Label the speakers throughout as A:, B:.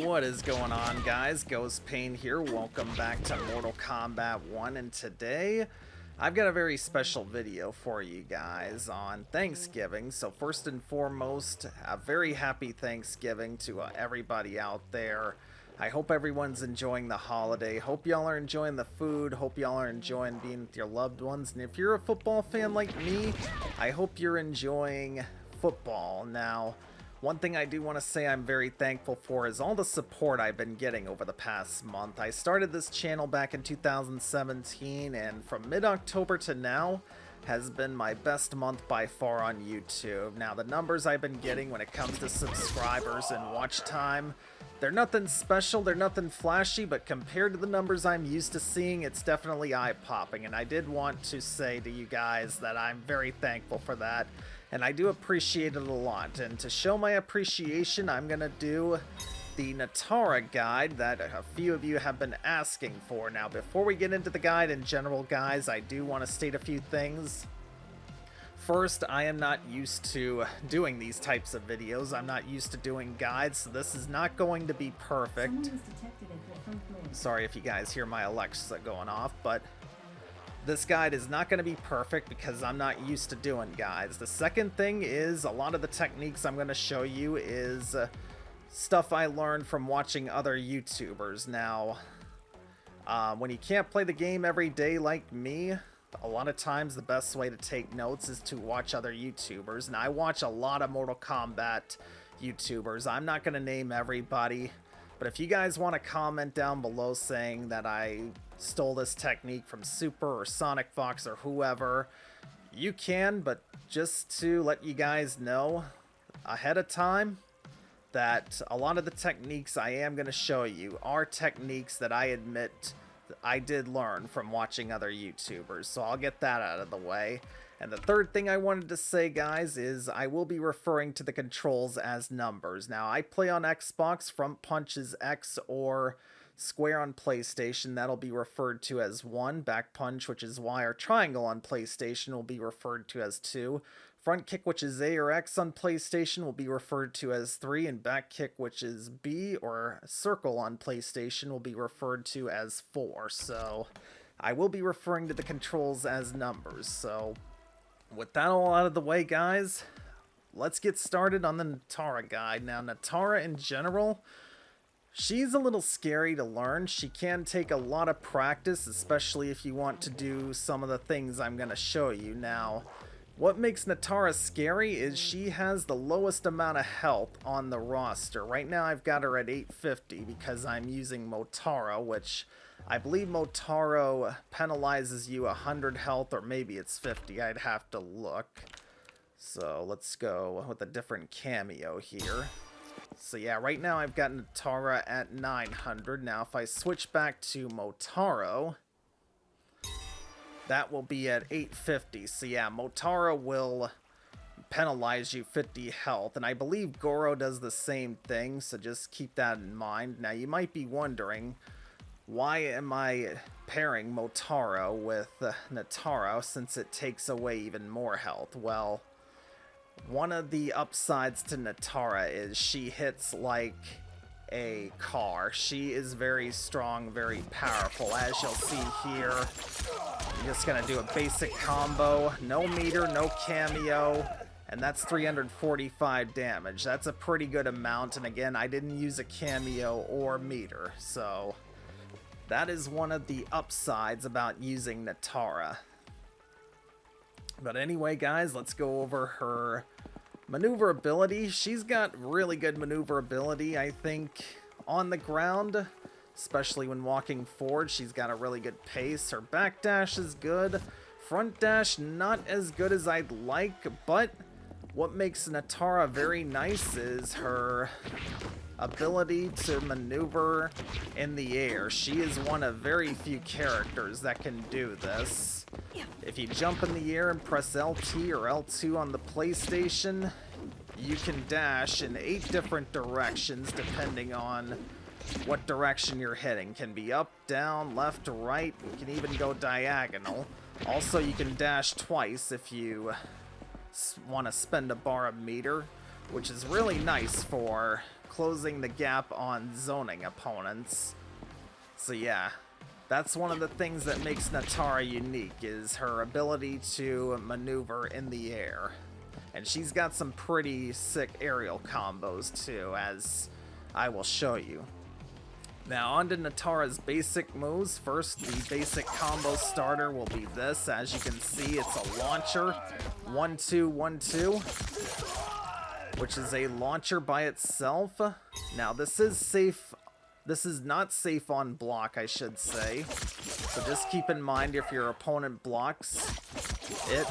A: What is going on, guys? Ghost Pain here. Welcome back to Mortal Kombat 1, and today I've got a very special video for you guys on Thanksgiving. So first and foremost, a very happy Thanksgiving to everybody out there. I hope everyone's enjoying the holiday. Hope y'all are enjoying the food. Hope y'all are enjoying being with your loved ones. And if you're a football fan like me, I hope you're enjoying football. Now, one thing I do want to say I'm very thankful for is all the support I've been getting over the past month. I started this channel back in 2017, and from mid-October to now has been my best month by far on YouTube. Now, the numbers I've been getting when it comes to subscribers and watch time, they're nothing special, they're nothing flashy, but compared to the numbers I'm used to seeing, it's definitely eye-popping. And I did want to say to you guys that I'm very thankful for that. And I do appreciate it a lot. And to show my appreciation, I'm going to do the Nitara guide that a few of you have been asking for. Now, before we get into the guide in general, guys, I do want to state a few things. First, I am not used to doing these types of videos. I'm not used to doing guides, so this is not going to be perfect. Sorry if you guys hear my Alexa going off, but this guide is not going to be perfect because I'm not used to doing guides. The second thing is a lot of the techniques I'm going to show you is stuff I learned from watching other YouTubers. Now, when you can't play the game every day like me, a lot of times the best way to take notes is to watch other YouTubers. And I watch a lot of Mortal Kombat YouTubers. I'm not going to name everybody, but if you guys want to comment down below saying that I stole this technique from Super or Sonic Fox or whoever, you can, but just to let you guys know ahead of time that a lot of the techniques I am going to show you are techniques that I admit I did learn from watching other YouTubers, so I'll get that out of the way. And the third thing I wanted to say, guys, is I will be referring to the controls as numbers. Now, I play on Xbox, front punch is X, or square on PlayStation, that'll be referred to as 1. Back punch, which is Y, or triangle on PlayStation, will be referred to as 2. Front kick, which is A or X on PlayStation, will be referred to as 3. And back kick, which is B or circle on PlayStation, will be referred to as 4. So I will be referring to the controls as numbers. So with that all out of the way, guys, let's get started on the Nitara guide. Now, Nitara in general, she's a little scary to learn. She can take a lot of practice, especially if you want to do some of the things I'm going to show you. Now, what makes Nitara scary is she has the lowest amount of health on the roster. Right now I've got her at 850 because I'm using Motaro, which I believe Motaro penalizes you 100 health, or maybe it's 50. I'd have to look. So let's go with a different cameo here. So yeah, right now I've got Nitara at 900. Now if I switch back to Motaro, that will be at 850. So yeah, Motaro will penalize you 50 health. And I believe Goro does the same thing, so just keep that in mind. Now you might be wondering, why am I pairing Motaro with Nitara since it takes away even more health? Well, one of the upsides to Nitara is she hits like a car. She is very strong, very powerful. As you'll see here, I'm just gonna do a basic combo, no meter, no cameo, and that's 345 damage. That's a pretty good amount, and again, I didn't use a cameo or meter, so that is one of the upsides about using Nitara. But anyway, guys, let's go over her maneuverability. She's got really good maneuverability, I think, on the ground, especially when walking forward. She's got a really good pace. Her back dash is good. Front dash, not as good as I'd like, but what makes Nitara very nice is her ability to maneuver in the air. She is one of very few characters that can do this. If you jump in the air and press LT or L2 on the PlayStation, you can dash in 8 different directions depending on what direction you're heading. Can be up, down, left, right. You can even go diagonal. Also, you can dash twice if you want to spend a bar of meter, which is really nice for closing the gap on zoning opponents. So yeah, that's one of the things that makes Nitara unique, is her ability to maneuver in the air. And she's got some pretty sick aerial combos too, as I will show you. Now on to Nitara's basic moves. First, the basic combo starter will be this. As you can see, it's a launcher, 1-2, 1-2, which is a launcher by itself. Now this is safe. This is not safe on block, I should say. So just keep in mind, if your opponent blocks it,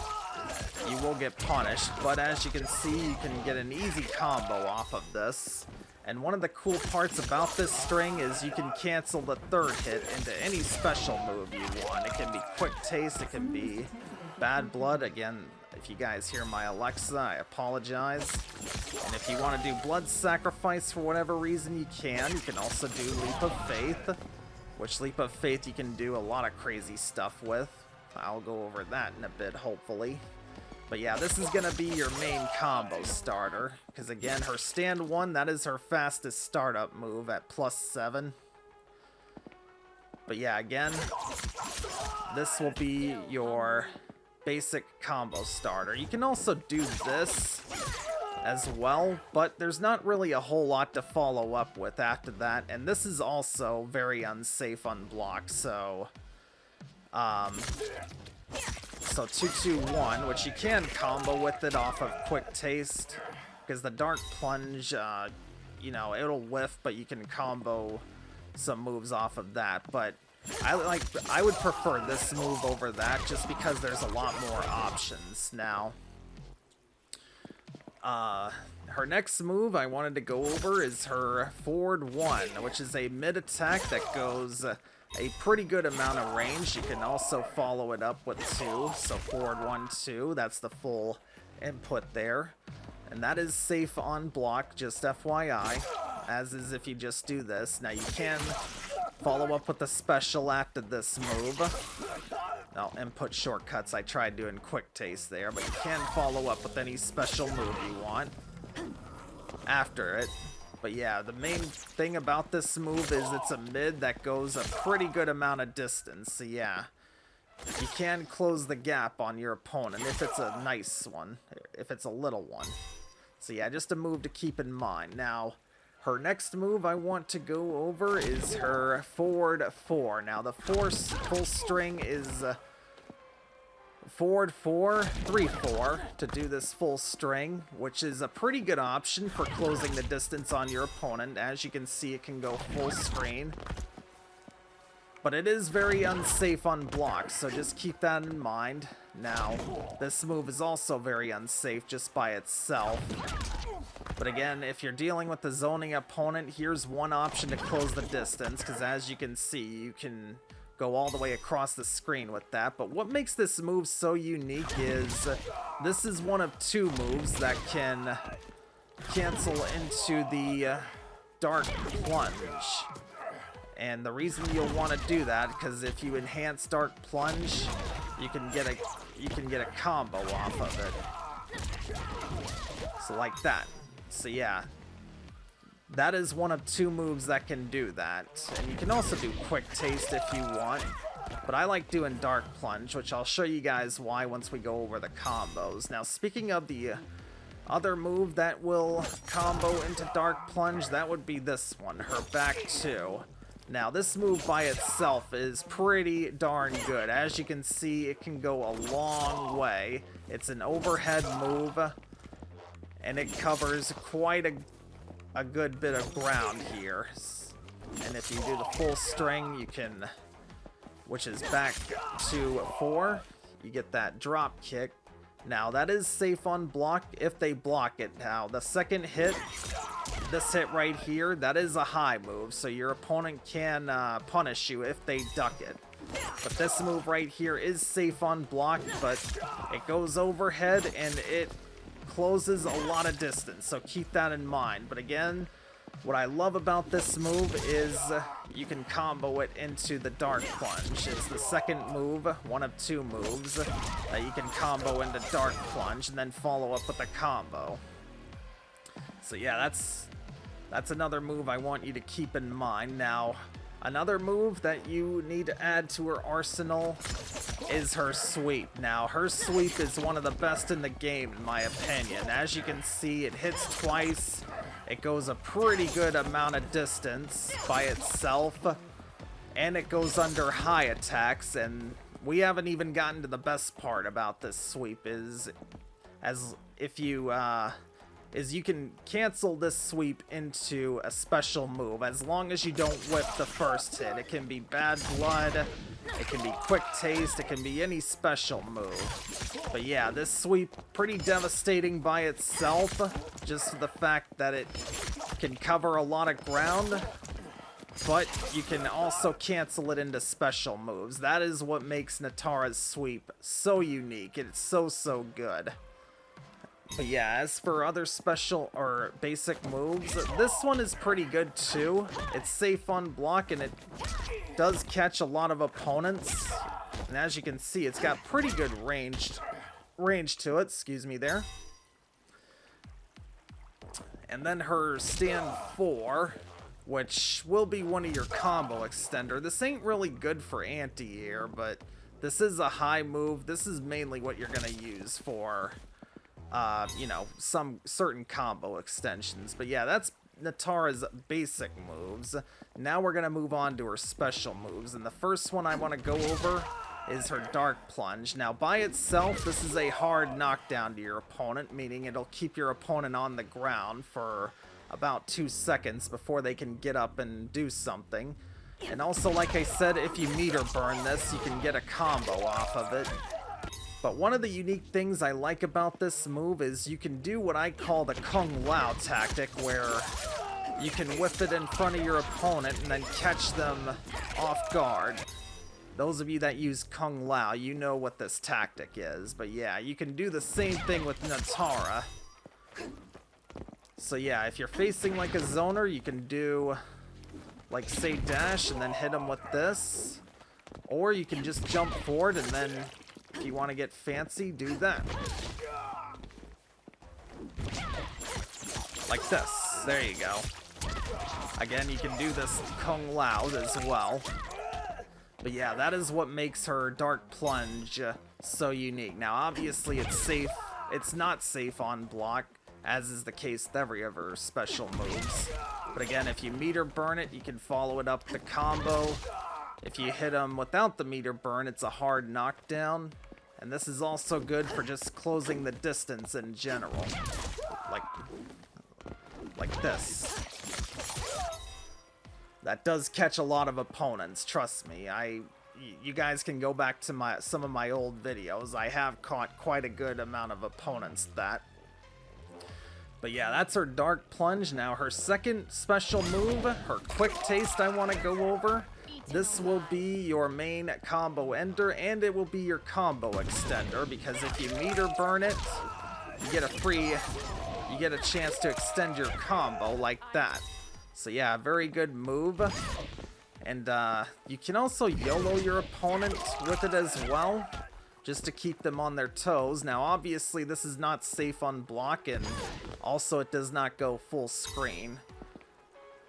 A: you will get punished. But as you can see, you can get an easy combo off of this. And one of the cool parts about this string is you can cancel the third hit into any special move you want. It can be Quick Taste, it can be Bad Blood. Again, if you guys hear my Alexa, I apologize. And if you want to do Blood Sacrifice for whatever reason, you can. You can also do Leap of Faith, which Leap of Faith you can do a lot of crazy stuff with. I'll go over that in a bit, hopefully. But yeah, this is going to be your main combo starter, because again, her stand 1, that is her fastest startup move at +7. But yeah, again, this will be your basic combo starter. You can also do this as well, but there's not really a whole lot to follow up with after that, and this is also very unsafe on block, so 2-2-1, which you can combo with it off of Quick Taste, because the Dark Plunge, you know, it'll whiff, but you can combo some moves off of that. But I would prefer this move over that, just because there's a lot more options. Now, her next move I wanted to go over is her forward 1, which is a mid attack that goes a pretty good amount of range. You can also follow it up with 2, so forward 1, 2, that's the full input there. And that is safe on block, just FYI, as is if you just do this. Now you can follow up with a special after this move. Now, input shortcuts, I tried doing Quick Taste there, but you can follow up with any special move you want after it. But yeah, the main thing about this move is it's a mid that goes a pretty good amount of distance. So yeah, you can close the gap on your opponent if it's a nice one, if it's a little one. So yeah, just a move to keep in mind. Now, her next move I want to go over is her forward 4. Now the full string is forward 4, 3-4 to do this full string, which is a pretty good option for closing the distance on your opponent. As you can see, it can go full screen, but it is very unsafe on blocks, so just keep that in mind. Now, this move is also very unsafe just by itself. But again, if you're dealing with the zoning opponent, here's one option to close the distance, because as you can see, you can go all the way across the screen with that. But what makes this move so unique is this is one of 2 moves that can cancel into the Dark Plunge. And the reason you'll want to do that, because if you enhance Dark Plunge, you can get a combo off of it. So like that. So yeah, that is one of 2 moves that can do that. And you can also do Quick Taste if you want, but I like doing Dark Plunge, which I'll show you guys why once we go over the combos. Now, speaking of the other move that will combo into Dark Plunge, that would be this one, her back 2. Now, this move by itself is pretty darn good. As you can see, it can go a long way. It's an overhead move, and it covers quite a good bit of ground here. And if you do the full string, you can, which is back to 4, you get that drop kick. Now, that is safe on block if they block it. Now, the second hit, this hit right here, that is a high move, so your opponent can punish you if they duck it. But this move right here is safe on block, but it goes overhead and it closes a lot of distance, so keep that in mind. But again, what I love about this move is you can combo it into the Dark Plunge. It's the second move, one of 2 moves that you can combo into Dark Plunge and then follow up with a combo. So yeah, that's That's another move I want you to keep in mind. Now, another move that you need to add to her arsenal is her sweep. Now, her sweep is one of the best in the game, in my opinion. As you can see, it hits twice. It goes a pretty good amount of distance by itself. And it goes under high attacks. And we haven't even gotten to the best part about this sweep is you can cancel this sweep into a special move as long as you don't whip the first hit. It can be bad blood, it can be quick taste, it can be any special move. But yeah, this sweep pretty devastating by itself, just for the fact that it can cover a lot of ground, but you can also cancel it into special moves. That is what makes Nitara's sweep so unique. It's so good. But yeah, as for other special or basic moves, this one is pretty good too. It's safe on block and it does catch a lot of opponents. And as you can see, it's got pretty good range to it, excuse me there. And then her stand 4, which will be one of your combo extender. This ain't really good for anti-air, but this is a high move. This is mainly what you're gonna use for you know, some certain combo extensions. But yeah, that's Nitara's basic moves. Now we're gonna move on to her special moves, and the first one I want to go over is her Dark Plunge. Now by itself, this is a hard knockdown to your opponent, meaning it'll keep your opponent on the ground for about 2 seconds before they can get up and do something. And also, like I said, if you meter burn this, you can get a combo off of it. But one of the unique things I like about this move is you can do what I call the Kung Lao tactic, where you can whip it in front of your opponent and then catch them off guard. Those of you that use Kung Lao, you know what this tactic is. But yeah, you can do the same thing with Nitara. So yeah, if you're facing like a zoner, you can do, like, say dash and then hit him with this. Or you can just jump forward and then, if you want to get fancy, do that. Like this. There you go. Again, you can do this Kung Lao as well. But yeah, that is what makes her Dark Plunge so unique. Now, obviously, it's safe. It's not safe on block, as is the case with every other special moves. But again, if you meter burn it, you can follow it up the combo. If you hit them without the meter burn, it's a hard knockdown. And this is also good for just closing the distance in general. Like this. That does catch a lot of opponents, trust me. You guys can go back to some of my old videos. I have caught quite a good amount of opponents that. But yeah, that's her Dark Plunge. Now her second special move, her Quick Taste, I want to go over. This will be your main combo ender, and it will be your combo extender, because if you meter burn it, you get a chance to extend your combo like that. So yeah, very good move. And you can also YOLO your opponent with it as well, just to keep them on their toes. Now obviously this is not safe on block, and also it does not go full screen.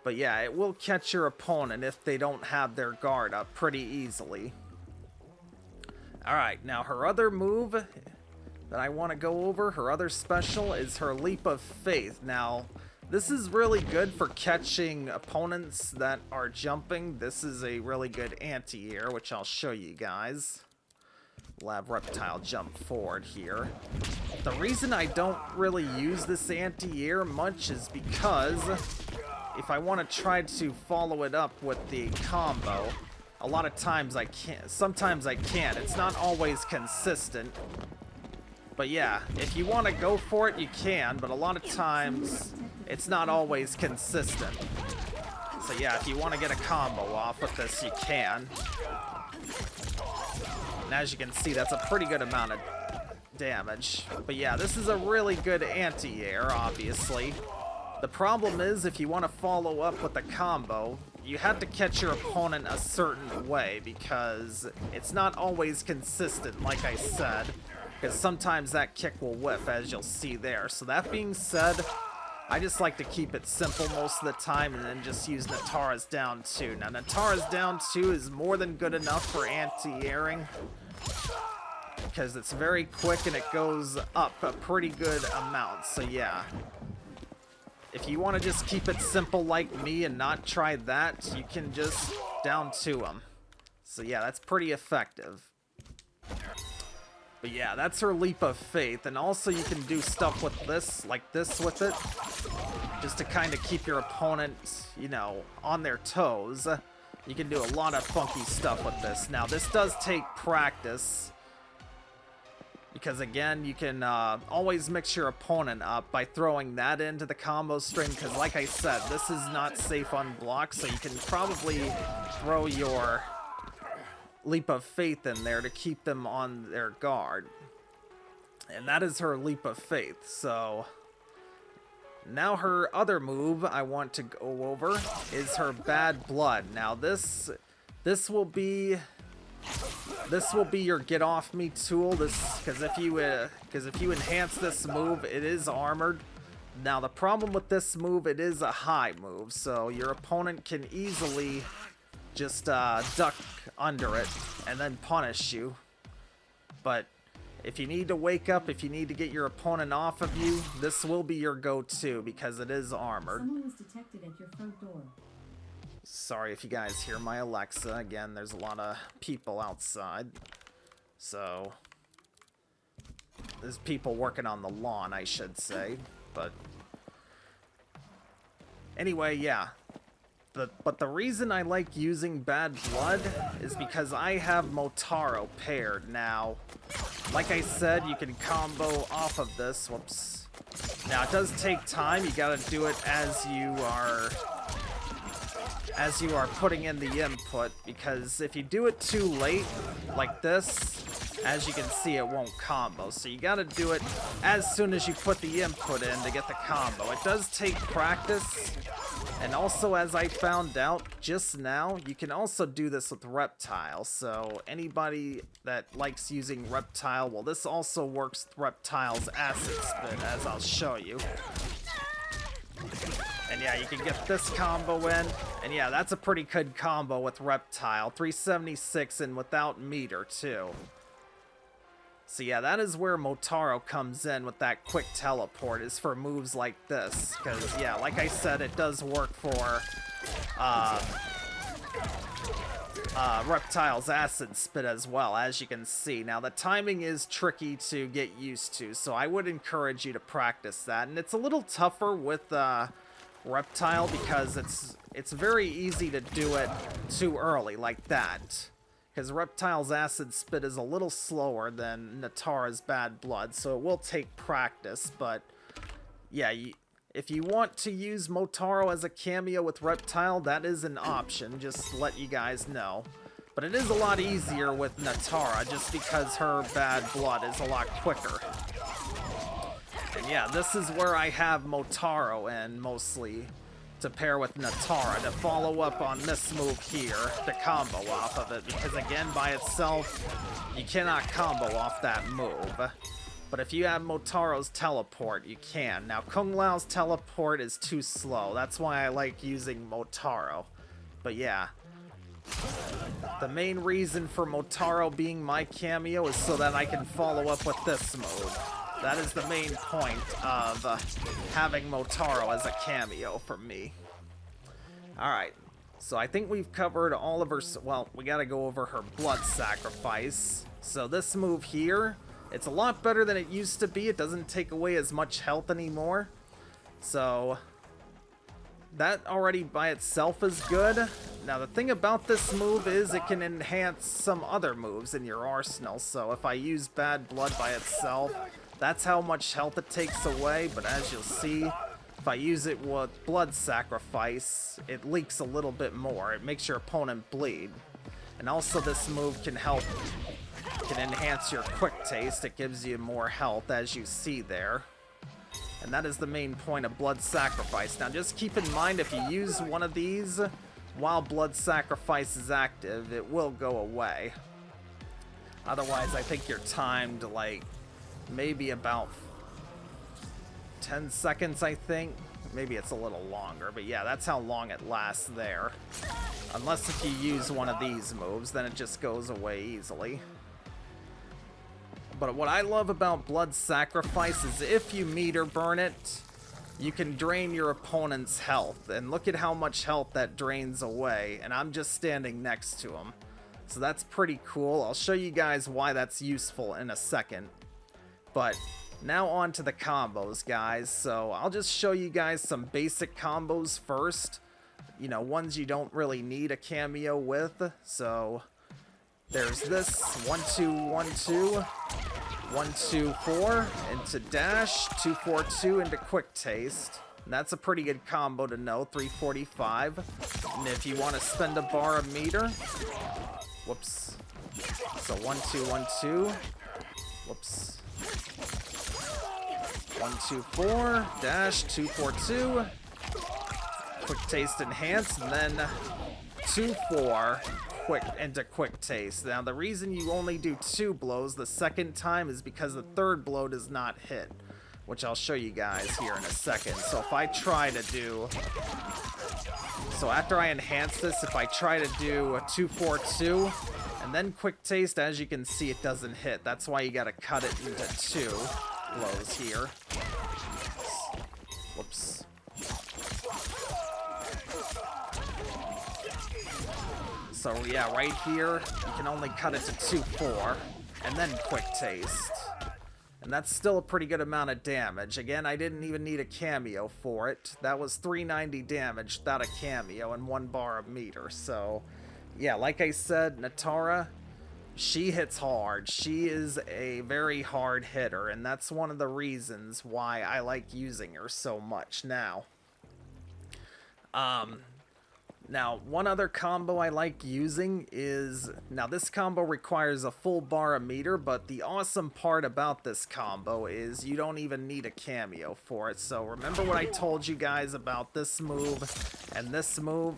A: But yeah, it will catch your opponent if they don't have their guard up pretty easily. Alright, now her other move that I want to go over, her other special, is her Leap of Faith. Now, this is really good for catching opponents that are jumping. This is a really good anti-air, which I'll show you guys. We'll have Reptile jump forward here. The reason I don't really use this anti-air much is because if I want to try to follow it up with the combo, a lot of times I can't. Sometimes I can't. It's not always consistent. But yeah, if you want to go for it, you can, but a lot of times it's not always consistent. So yeah, if you want to get a combo off with this, you can. And as you can see, that's a pretty good amount of damage. But yeah, this is a really good anti-air, obviously. The problem is, if you want to follow up with a combo, you have to catch your opponent a certain way, because it's not always consistent, like I said, because sometimes that kick will whiff, as you'll see there. So that being said, I just like to keep it simple most of the time and then just use Nitara's down 2. Now Nitara's down 2 is more than good enough for anti-airing, because it's very quick and it goes up a pretty good amount. So yeah, if you want to just keep it simple like me and not try that, you can just down 2 them. So yeah, that's pretty effective. But yeah, that's her leap of faith. And also you can do stuff with this, like this with it, just to kind of keep your opponent, you know, on their toes. You can do a lot of funky stuff with this. Now this does take practice, because again, you can always mix your opponent up by throwing that into the combo string, because like I said, this is not safe unblocked, so you can probably throw your leap of faith in there to keep them on their guard. And that is her leap of faith. So now her other move I want to go over is her bad blood. Now this will be your get off me tool. This, because if you enhance this move, it is armored. Now the problem with this move, it is a high move, so your opponent can easily just duck under it and then punish you. But if you need to wake up, if you need to get your opponent off of you, this will be your go-to because it is armored.
B: Someone was detected at your front door.
A: Sorry if you guys hear my Alexa. Again, there's a lot of people outside. So there's people working on the lawn, I should say. But anyway, yeah. But the reason I like using Bad Blood is because I have Motaro paired. Now, like I said, you can combo off of this. Whoops. Now, it does take time. You gotta do it as you are putting in the input, because if you do it too late, like this, as you can see, it won't combo. So you gotta do it as soon as you put the input in to get the combo. It does take practice. And also, as I found out just now, you can also do this with Reptile. So anybody that likes using Reptile, well, this also works with Reptile's Acid Spin, as I'll show you. And yeah, you can get this combo in. And yeah, that's a pretty good combo with Reptile. 376 and without meter, too. So yeah, that is where Motaro comes in with that quick teleport, is for moves like this. Because yeah, like I said, it does work for Reptile's Acid Spit as well, as you can see. Now the timing is tricky to get used to, so I would encourage you to practice that. And it's a little tougher with Reptile, because it's very easy to do it too early like that. Because Reptile's Acid Spit is a little slower than Nitara's Bad Blood, so it will take practice. But yeah, if you want to use Motaro as a cameo with Reptile, that is an option, just to let you guys know. But it is a lot easier with Nitara, just because her Bad Blood is a lot quicker. And yeah, this is where I have Motaro in, mostly, to pair with Nitara, to follow up on this move here, to combo off of it, because again, by itself, you cannot combo off that move. But if you have Motaro's teleport, you can. Now, Kung Lao's teleport is too slow, that's why I like using Motaro. But yeah, the main reason for Motaro being my cameo is so that I can follow up with this move. That is the main point of having Motaro as a cameo for me. Alright, so I think we've covered all of her... Well, we gotta go over her blood sacrifice. So this move here, it's a lot better than it used to be. It doesn't take away as much health anymore. So that already by itself is good. Now the thing about this move is it can enhance some other moves in your arsenal. So if I use Bad Blood by itself, that's how much health it takes away. But as you'll see, if I use it with Blood Sacrifice, it leaks a little bit more. It makes your opponent bleed. And also this move can enhance your Quick Taste. It gives you more health, as you see there. And that is the main point of Blood Sacrifice. Now just keep in mind, if you use one of these while Blood Sacrifice is active, it will go away. Otherwise, I think you're timed like maybe about 10 seconds, I think. maybe it's a little longer, but yeah, that's how long it lasts there. Unless if you use one of these moves, then it just goes away easily. But what I love about Blood Sacrifice is if you meter burn it, you can drain your opponent's health. And look at how much health that drains away, and I'm just standing next to him. So that's pretty cool. I'll show you guys why that's useful in a second. But now on to the combos, guys. So I'll just show you guys some basic combos first. You know, ones you don't really need a cameo with. So there's this 1-2-1-2, 1-2-4 into dash, 2-4-2 into quick taste. And that's a pretty good combo to know, 345. And if you want to spend a bar of meter, whoops. So 1-2-1-2, whoops. 1-2-4, dash, 2-4-2, quick taste enhance, and then 2-4 quick into quick taste. Now the reason you only do 2 blows the second time is because the third blow does not hit, which I'll show you guys here in a second. So if I try to do, so after I enhance this, if I try to do a 2-4-2 and then quick taste, as you can see, it doesn't hit. That's why you gotta cut it into 2 blows here. Whoops. So yeah, right here, you can only cut it to 2-4, and then quick taste. And that's still a pretty good amount of damage. Again, I didn't even need a cameo for it. That was 390 damage without a cameo and 1 bar of meter. So yeah, like I said, Nitara, she hits hard. She is a very hard hitter, and that's one of the reasons why I like using her so much now. Now, one other combo I like using is, now this combo requires a full bar of meter, but the awesome part about this combo is you don't even need a cameo for it. So remember what I told you guys about this move and this move?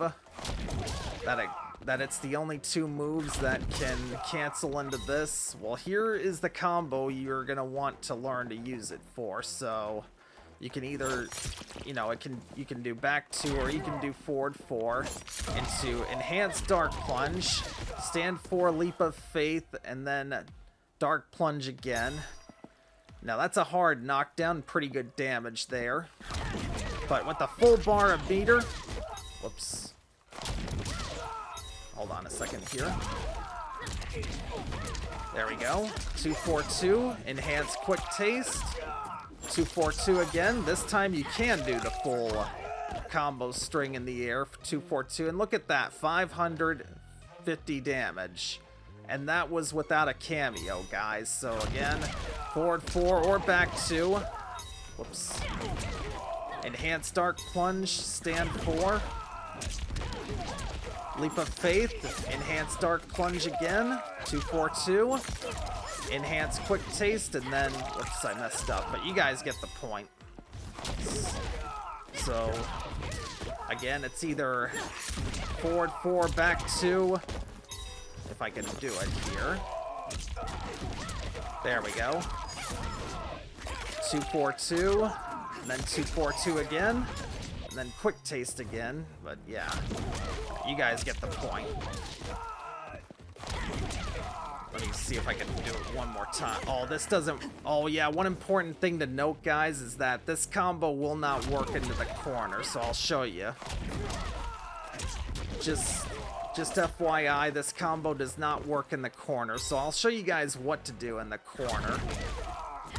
A: That it's the only 2 moves that can cancel into this? Well, here is the combo you're going to want to learn to use it for. So you can either, you know, you can do back 2 or you can do forward 4 into enhance dark plunge, stand 4 leap of faith, and then dark plunge again. Now that's a hard knockdown, pretty good damage there. But with the full bar of meter, whoops. Hold on a second here. There we go. 2-4-2, enhance quick taste. 2-4-2 again. This time you can do the full combo string in the air for 2-4-2. And look at that, 550 damage. And that was without a cameo, guys. So again, forward 4 or back 2. Whoops. Enhance dark plunge, stand 4. Leap of faith, enhance dark plunge again. 2-4-2. Enhance quick taste, and then, whoops, I messed up, but you guys get the point. So again, it's either forward 4, back 2, if I can do it here. There we go. 2-4-2, and then 2-4-2 again, and then quick taste again, but yeah, you guys get the point. Let me see if I can do it one more time. Oh, this doesn't... Oh, yeah, one important thing to note, guys, is that this combo will not work into the corner, so I'll show you. Just FYI, this combo does not work in the corner, so I'll show you guys what to do in the corner.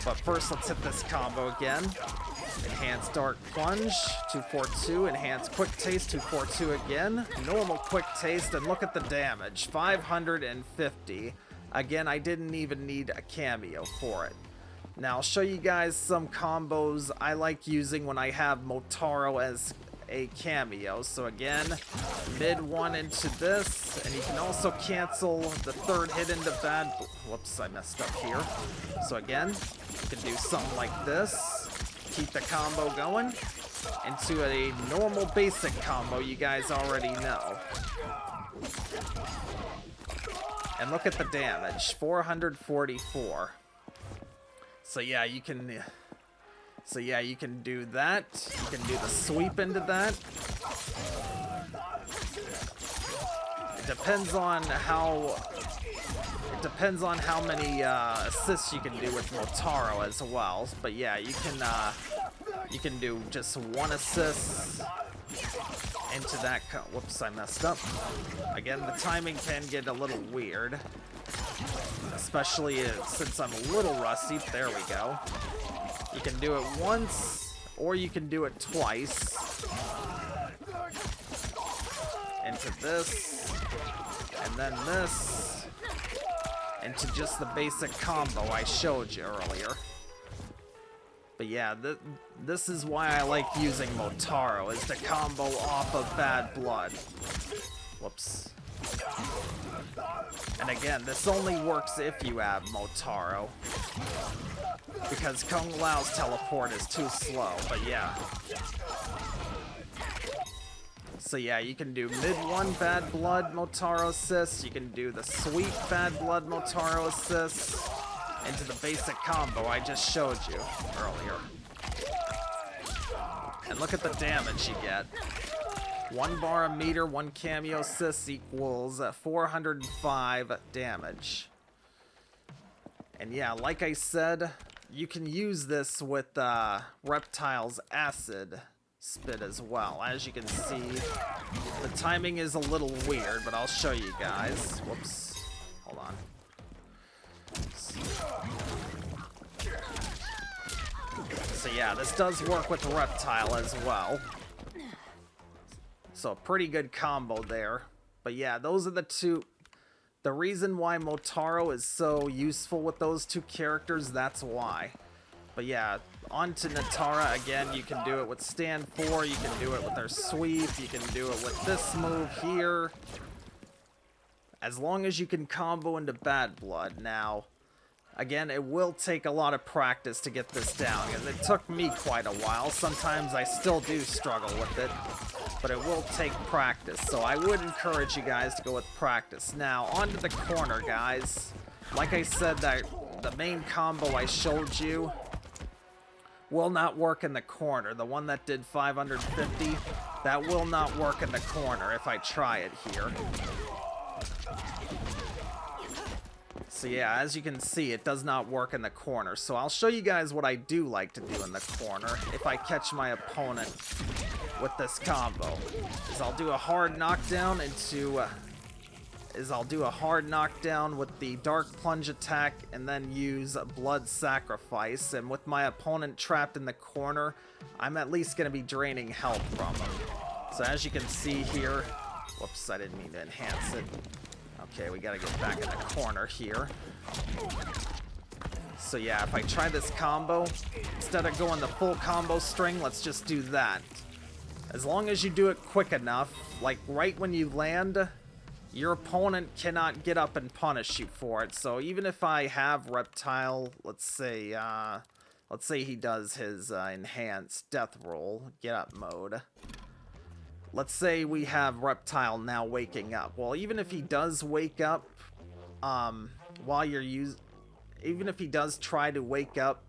A: But first, let's hit this combo again. Enhance dark plunge, 2-4-2, enhance quick taste, 2-4-2 again. Normal quick taste, and look at the damage, 550. Again, I didn't even need a cameo for it. Now, I'll show you guys some combos I like using when I have Motaro as a cameo. So again, mid 1 into this, and you can also cancel the 3rd hit into bad... Whoops, I messed up here. So again, you can do something like this. Keep the combo going into a normal basic combo you guys already know. And look at the damage, 444. So yeah, you can So yeah, you can do that. You can do the sweep into that. It depends on how many assists you can do with Nitara as well. But yeah, you can do just one assist into that. Whoops, I messed up. Again, the timing can get a little weird, especially since I'm a little rusty. There we go. You can do it once, or you can do it twice. Into this, and then this, into just the basic combo I showed you earlier. But yeah, this is why I like using Motaro, is to combo off of Bad Blood. Whoops. And again, this only works if you have Motaro, because Kung Lao's teleport is too slow, but yeah. So yeah, you can do mid 1 Bad Blood Motaro assist, you can do the sweep Bad Blood Motaro assist, into the basic combo I just showed you earlier. And look at the damage you get. 1 bar a meter, 1 cameo assist equals 405 damage. And yeah, like I said, you can use this with Reptile's Acid Spit as well. As you can see, the timing is a little weird, but I'll show you guys. Whoops. Hold on. So yeah, this does work with Reptile as well. So pretty good combo there. But yeah, those are the two. The reason why Motaro is so useful with those two characters, that's why. But yeah, on to Nitara. Again, you can do it with stand 4, you can do it with their sweep, you can do it with this move here. As long as you can combo into Bad Blood. Now, again, it will take a lot of practice to get this down, and it took me quite a while. Sometimes I still do struggle with it, but it will take practice. So I would encourage you guys to go with practice. Now, onto the corner, guys. Like I said, that the main combo I showed you will not work in the corner. The one that did 550, that will not work in the corner if I try it here. So yeah, as you can see, it does not work in the corner. So I'll show you guys what I do like to do in the corner if I catch my opponent with this combo. I'll do a hard knockdown with the Dark Plunge attack and then use Blood Sacrifice. And with my opponent trapped in the corner, I'm at least going to be draining health from him. So as you can see here, whoops, I didn't mean to enhance it. Okay, we gotta get back in the corner here. So yeah, if I try this combo, instead of going the full combo string, let's just do that. As long as you do it quick enough, like right when you land, your opponent cannot get up and punish you for it. So even if I have Reptile, let's say he does his enhanced death roll, get up mode. Let's say we have Reptile now waking up. Well, even if he does wake up, even if he does try to wake up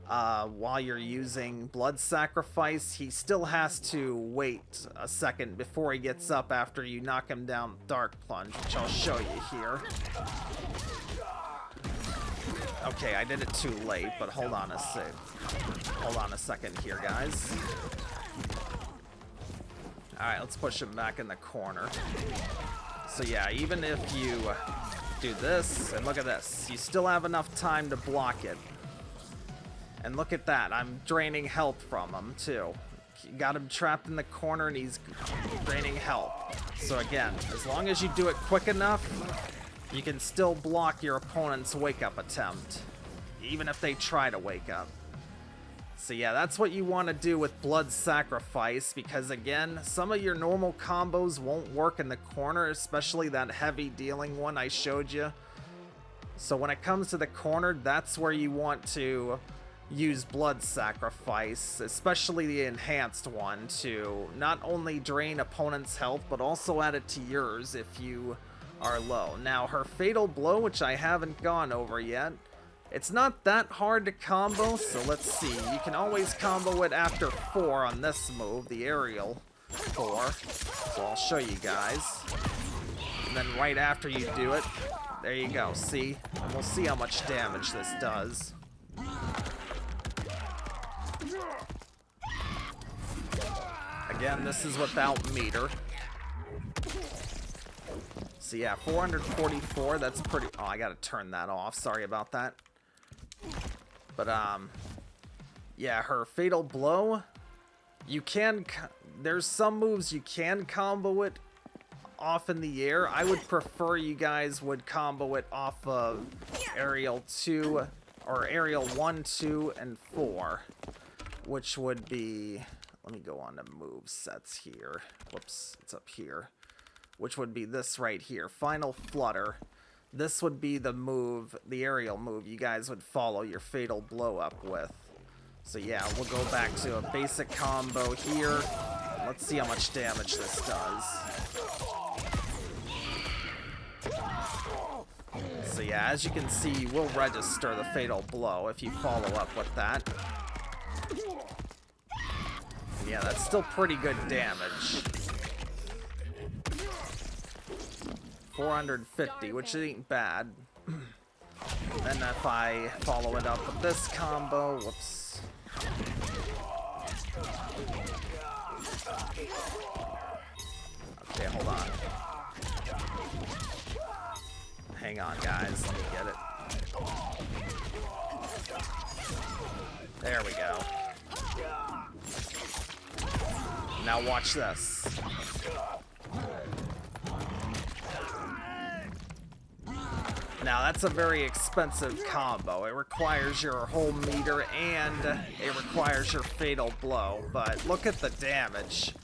A: while you're using Blood Sacrifice, he still has to wait a second before he gets up after you knock him down Dark Plunge, which I'll show you here. Okay, I did it too late, but hold on a second here, guys. Alright, let's push him back in the corner. So yeah, even if you do this, and look at this, you still have enough time to block it. And look at that, I'm draining health from him too. Got him trapped in the corner and he's draining health. So again, as long as you do it quick enough, you can still block your opponent's wake-up attempt, even if they try to wake up. So yeah, that's what you want to do with Blood Sacrifice, because again, some of your normal combos won't work in the corner, especially that heavy dealing one I showed you. So when it comes to the corner, that's where you want to use Blood Sacrifice, especially the enhanced one, to not only drain opponent's health, but also add it to yours if you are low. Now, her Fatal Blow, which I haven't gone over yet, It's not that hard to combo, so let's see. You can always combo it after 4 on this move, the aerial 4. So I'll show you guys. And then right after you do it, there you go, see? And we'll see how much damage this does. Again, this is without meter. So yeah, 444, that's pretty... Oh, I gotta turn that off. Sorry about that. But, yeah, her Fatal Blow, you can... There's some moves you can combo it off in the air. I would prefer you guys would combo it off of Aerial 2, or Aerial 1, 2, and 4, which would be... Let me go on to move sets here. Whoops, it's up here. Which would be this right here, Final Flutter. This would be the move, the aerial move you guys would follow your Fatal Blow up with. So yeah, we'll go back to a basic combo here. Let's see how much damage this does. So yeah, as you can see, you will register the Fatal Blow if you follow up with that. Yeah, that's still pretty good damage. 450, which ain't bad. Then if I follow it up with this combo, whoops. Okay, hold on. Hang on, guys, let me get it. There we go. Now watch this. Now that's a very expensive combo. It requires your whole meter and it requires your Fatal Blow. But look at the damage.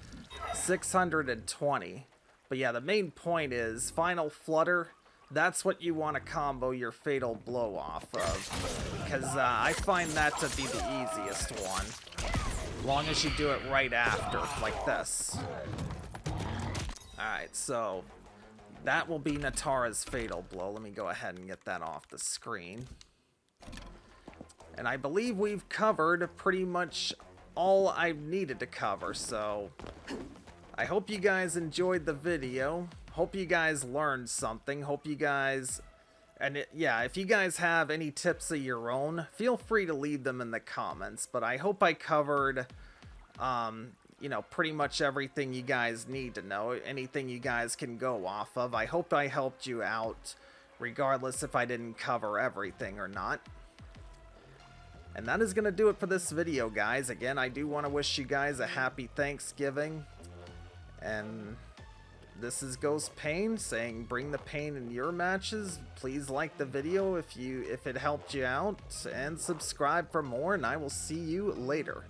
A: 620. But yeah, the main point is Final Flutter. That's what you want to combo your Fatal Blow off of. Because I find that to be the easiest one. As long as you do it right after, like this. Alright, so that will be Nitara's Fatal Blow. Let me go ahead and get that off the screen. And I believe we've covered pretty much all I needed to cover, so I hope you guys enjoyed the video. Hope you guys learned something. Hope you guys... And yeah, if you guys have any tips of your own, feel free to leave them in the comments. But I hope I covered, you know, pretty much everything you guys need to know. Anything you guys can go off of. I hope I helped you out, regardless if I didn't cover everything or not. And that is going to do it for this video, guys. Again, I do want to wish you guys a happy Thanksgiving. And... this is Ghost Pain saying bring the pain in your matches. Please like the video if it helped you out, and subscribe for more, and I will see you later.